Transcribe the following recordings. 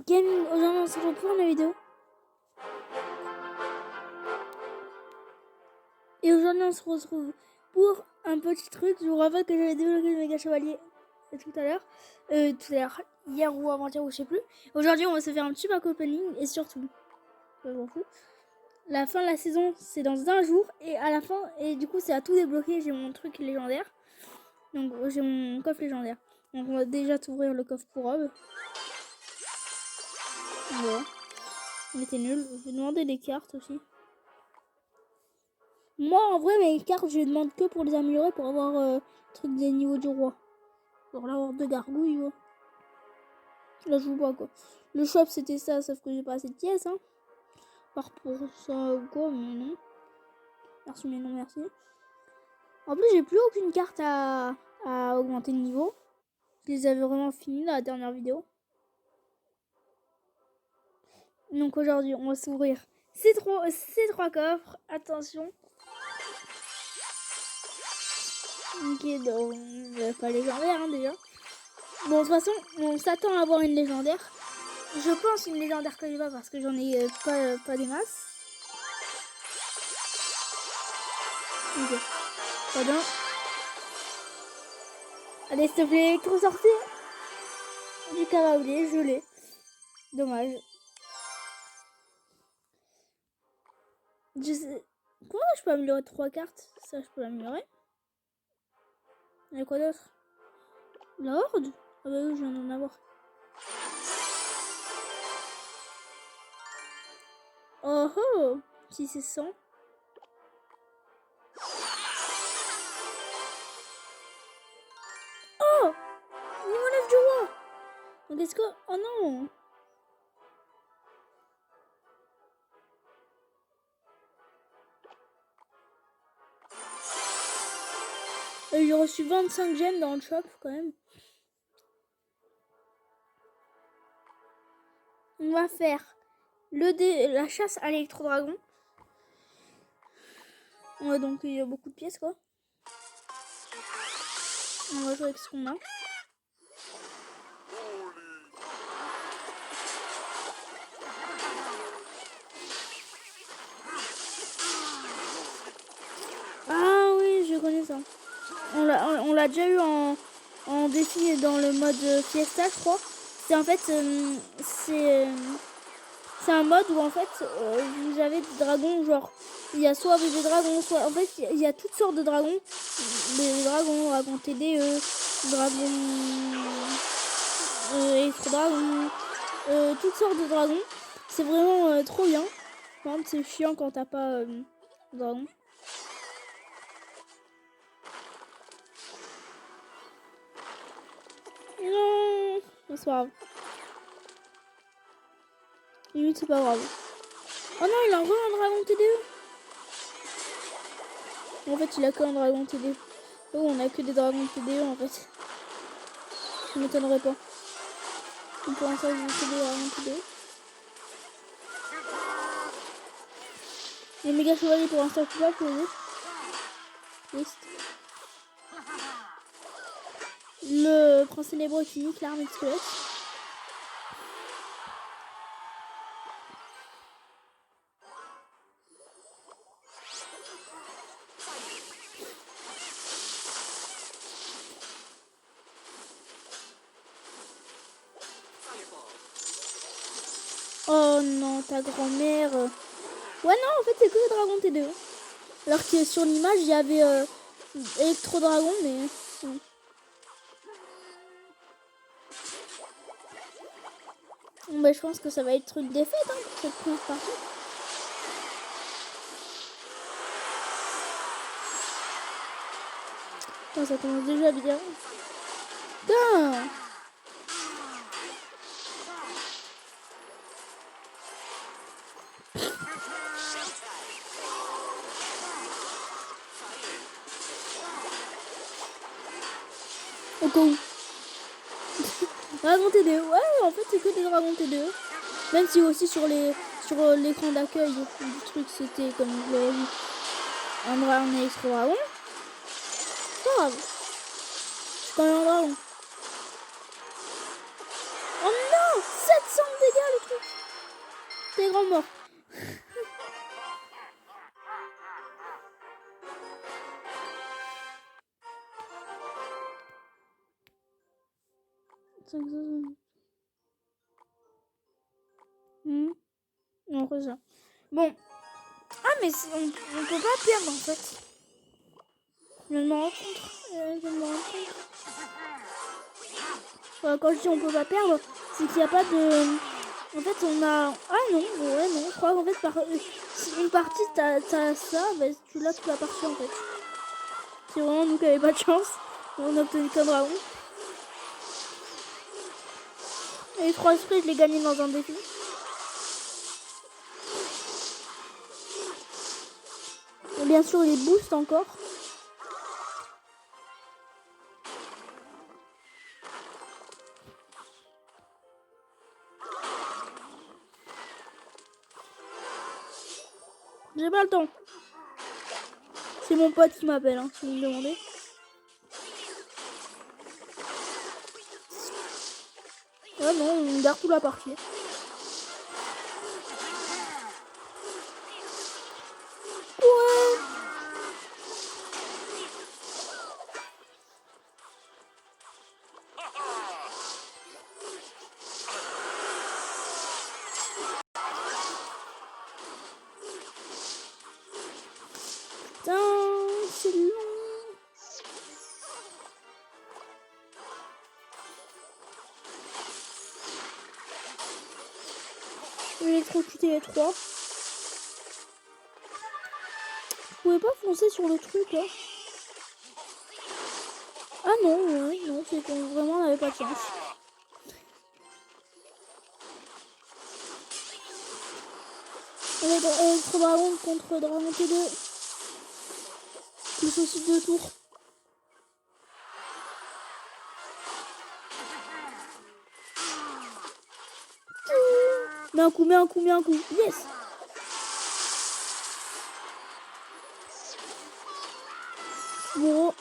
Gaming, aujourd'hui on se retrouve pour une vidéo. Et aujourd'hui on se retrouve pour un petit truc. Je vous rappelle que j'avais débloqué le méga chevalier tout à l'heure, hier ou avant-hier ou je sais plus. Aujourd'hui on va se faire un petit pack opening et surtout, la fin de la saison c'est dans un jour et à la fin, et du coup c'est à tout débloquer. J'ai mon truc légendaire, donc j'ai mon coffre légendaire. Donc on va déjà t'ouvrir le coffre pour Rob. Voilà. Mais t'es nul. Je vais demander des cartes aussi. Moi, en vrai, mes cartes, je les demande que pour les améliorer, pour avoir le truc des niveaux du roi. Pour l'avoir de gargouille, ouais. Là, je joue pas, quoi. Le shop, c'était ça, sauf que j'ai pas assez de pièces, hein. Par pour ça ou quoi, mais non. Merci, mais non, merci. En plus, j'ai plus aucune carte à augmenter de niveau. Je les avais vraiment finies dans la dernière vidéo. Donc aujourd'hui, on va s'ouvrir ces trois coffres. Attention. Ok, donc pas légendaire hein, déjà. Bon, de toute façon, on s'attend à avoir une légendaire. Je pense une légendaire que j'ai pas parce que j'en ai pas des masses. Ok, pas bien. Allez, s'il te plaît, trop sortir. Du cavalier, je l'ai. Dommage. Je sais. Comment je peux améliorer 3 cartes? Ça, je peux l'améliorer. Il y a quoi d'autre? La horde? Ah bah oui, je viens d'en avoir. Oh oh! Si c'est 100. Oh! Niveau 9 du roi! Donc est-ce que... Oh non! J'ai reçu 25 gemmes dans le shop quand même. On va faire la chasse à l'électro-dragon. Ouais, donc il y a beaucoup de pièces quoi. On va jouer avec ce qu'on a. Ah oui, je connais ça. On l'a déjà eu en défi dans le mode Fiesta, je crois. C'est en fait, c'est un mode où en fait vous avez des dragons, genre il y a soit bébé dragon, soit en fait il y a toutes sortes de dragons. Des dragons TDE, dragons électro-dragon, toutes sortes de dragons. C'est vraiment trop bien. Par contre c'est chiant quand t'as pas de dragon. Non, c'est pas grave. Limite c'est pas grave. Oh non, il a encore un dragon TDE. En fait il a que un dragon TDE. Oh, on a que des dragons TDE en fait. Ça m'étonnerait pas. Pour l'instant j'ai que des dragons TDE. Les méga chevaliers pour l'instant je peux pas poser. Liste. Le prince ténébreux qui nique l'arme squelette. Oh non, ta grand-mère. Ouais non, en fait c'est que le dragon T2. Alors que sur l'image il y avait Electro Dragon mais... Bon, bah, je pense que ça va être une défaite hein, pour cette première partie. Oh, ça commence déjà bien. Putain! Au cas où. Dragon T2, ouais, en fait c'est que des dragons T2. Même si aussi sur l'écran d'accueil du truc c'était comme je l'avais vu un dragon électro dragon. C'est pas grave. C'est quand même un dragon. Oh non, 700 de dégâts. grand mort. Non, c'est ça. Bon. Ah, mais on peut pas perdre en fait. Je me rends compte. Quand je dis on peut pas perdre, c'est qu'il n'y a pas de... En fait, on a... Ah non, ouais, non. Je crois qu'en fait, si une partie, t'as ça, bah, tu l'as toute la partie en fait. C'est vraiment nous qui n'avons pas de chance. On a obtenu qu'un dragon. Et les 3 esprits, je l'ai gagné dans un défi. Et bien sûr, les boosts encore. J'ai pas le temps. C'est mon pote qui m'appelle, hein, si vous me demandez. Ouais, non, on garde toute la partie. Putain, c'est long. Je vais électrocuter les 3. Vous pouvez pas foncer sur le truc là. Ah non, ouais, non, c'est qu'on vraiment n'avait pas de chance. Électro dragon contre dragon T2. Plus aussi 2 tours. Mets un coup. Yes! Bon.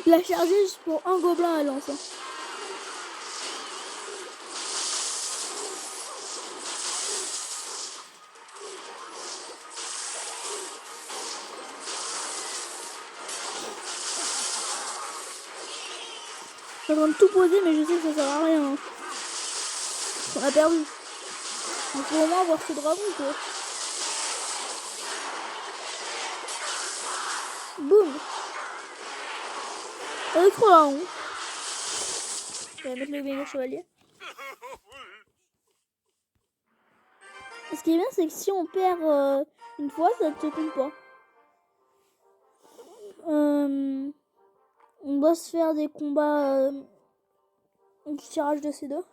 La charger juste pour un gobelin à lance. Hein. Je suis en train de tout poser, mais je sais que ça sert à rien. Hein. On a perdu. Il faut au moins avoir ce dragon, quoi. Boum. Avec 3 dragons. Je vais mettre le méga chevalier. Ce qui est bien, c'est que si on perd une fois, ça ne te compte pas. On doit se faire des combats du tirage de ces deux.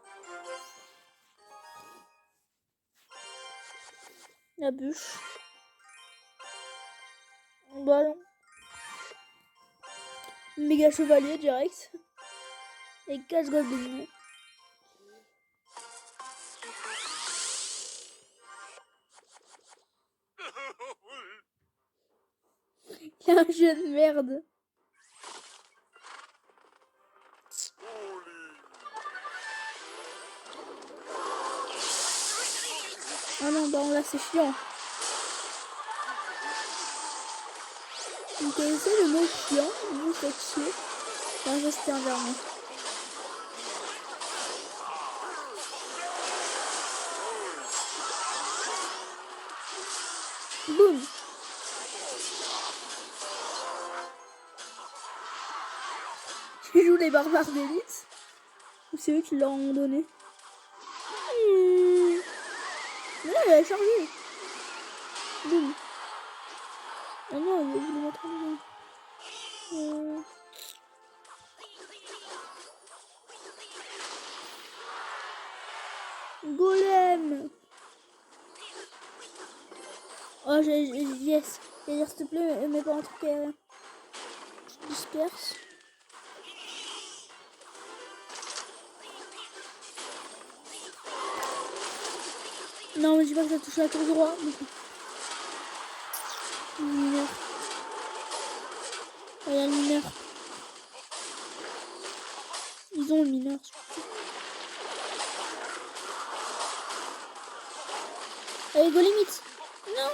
La bûche. Ballon. Méga chevalier direct. Et 4 gobelins. Il y a un jeu de merde. Ah non, bah là c'est chiant. Vous connaissez le mot chiant? Vous faites chier. Enfin, ça c'était un verbe. Boum. Tu joues les barbares d'élite? Ou c'est eux qui leur ont donné? Mais là, elle a chargé. Boum. Oh non, il voulait mettre en Golem. Oh, yes. J'allais dire, s'il te plaît, mets pas un truc aérien. Tu te disperses. Non, mais je dis pas que ça touche la tour du roi. Le mineur. Ah, il y a le mineur. Ils ont le mineur. Allez, go limite. Non.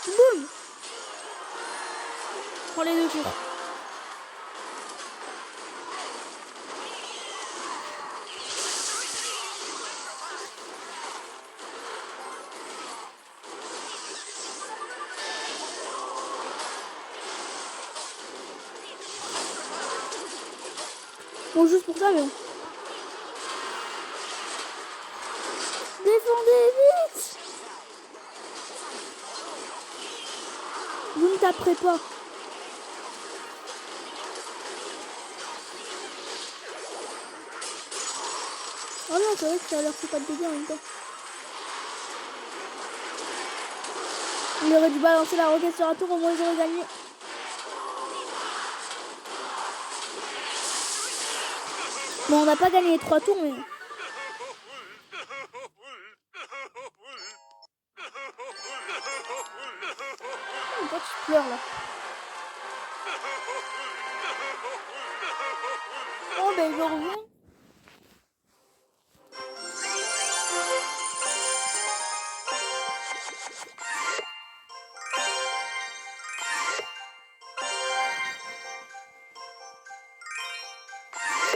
Boum. Prends les 2 tours. Bon, juste pour ça, mais bon. Défendez vite. Vous ne taperez pas. Oh non, c'est vrai que ça leur fait pas de dégâts en même temps. Il aurait dû balancer la roquette sur un tour, au moins ils auraient gagné. Bon, on n'a pas gagné les 3 tours, mais... Pourquoi tu pleures là? Oh ben je reviens.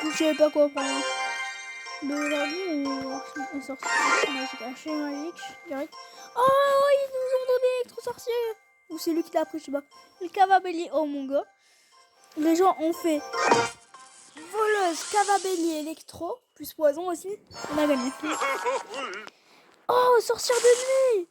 Je savais pas quoi prendre. Le dragon ou un sorcier magique? Un chien magique, direct. Oh, ils nous ont donné électro-sorcier. Ou c'est lui qui l'a pris, je sais pas. Le cavabellier, oh mon gars. Les gens ont fait voleuse, cavabellier, électro, plus poison aussi. On a gagné. Oh, sorcière de nuit.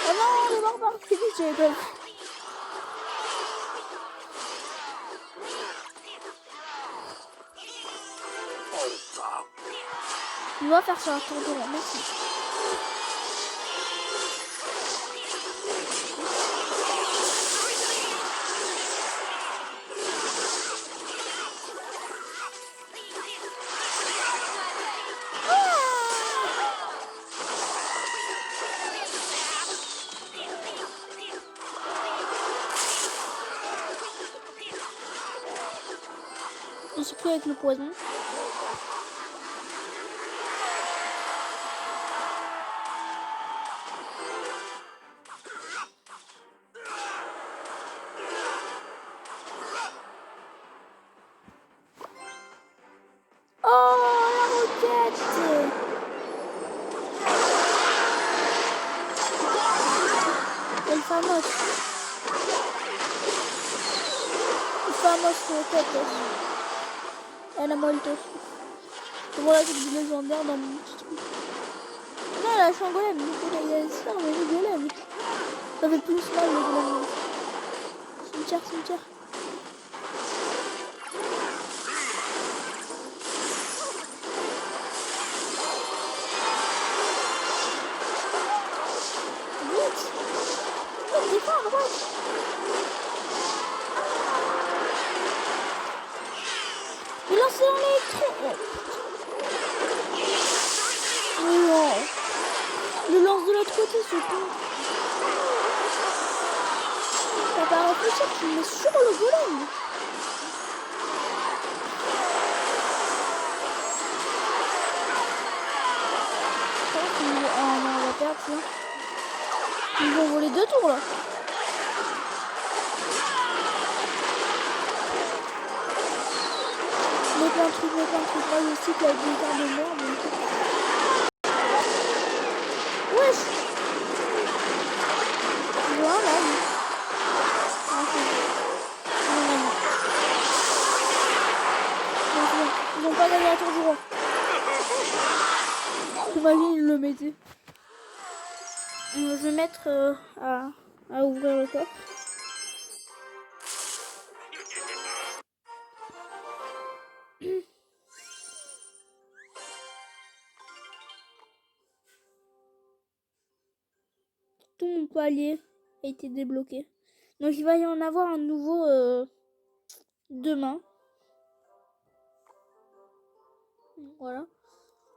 Oh non, le barbare, c'est vite, j'avais peur. On va faire sur la tour de rond, merci. Je suis pris avec le poison. Oh, la roquette! El famos roquette. Elle a molto. Voilà, c'est du légendaire dans mon petit truc. Non, elle a un golem. Il y a ça, mais le golem. Ça fait plus mal le golem. Cimetière, cimetière. Vite! Défends à droite! Il lance dans l'électro! Oh. Non! Le lance de l'autre côté, ce con! T'as pas réfléchi, tu me mets sur le golem! Oh non, on va perdre ça. Ils vont voler 2 tours là. Mais plein de trucs. Moi je sais qu'il y a des cartes de mort. Mais... wesh. Voilà. Ils ont pas gagné la tour du roi. Imagine, ils le mettaient. Je vais mettre à ouvrir le coffre. Tout mon palier a été débloqué. Donc il va y en avoir un nouveau demain. Voilà.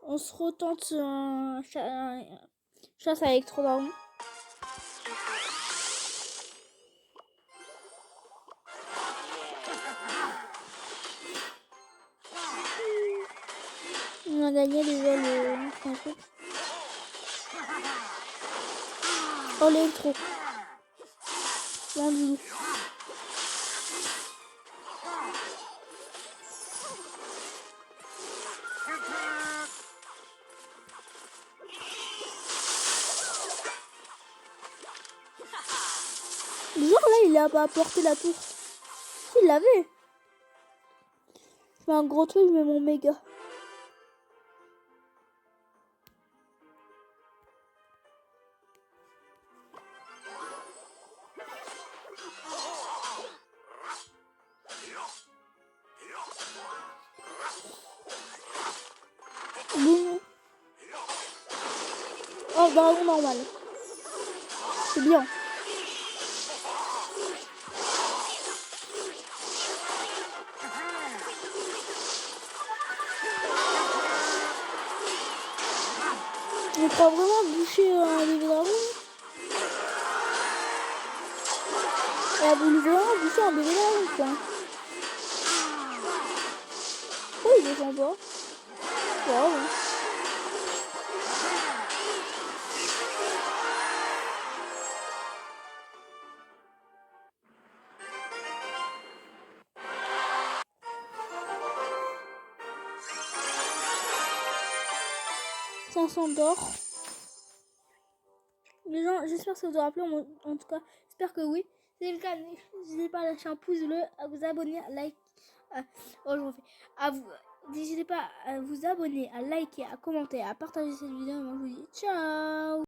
On se retente un chasse à Electro-Baron. On a gagné déjà le truc. Oh, l'électro. Vendu. Genre là, il a pas apporté la tour. Il l'avait. Je fais un gros truc, je mets mon méga. Boum. Oh, dragon normal. C'est bien. Je crois vraiment boucher un bébé dragon. Elle a voulu vraiment boucher un bébé dragon, quoi. Oh, il descend pas. Wow. 500 d'or. Les gens, j'espère que ça vous aura plu. En tout cas, j'espère que oui. Si c'est le cas, n'hésitez pas à lâcher un pouce bleu, à vous abonner, à like. Oh, je refais. N'hésitez pas à vous abonner, à liker, à commenter, à partager cette vidéo. Et moi, je vous dis ciao.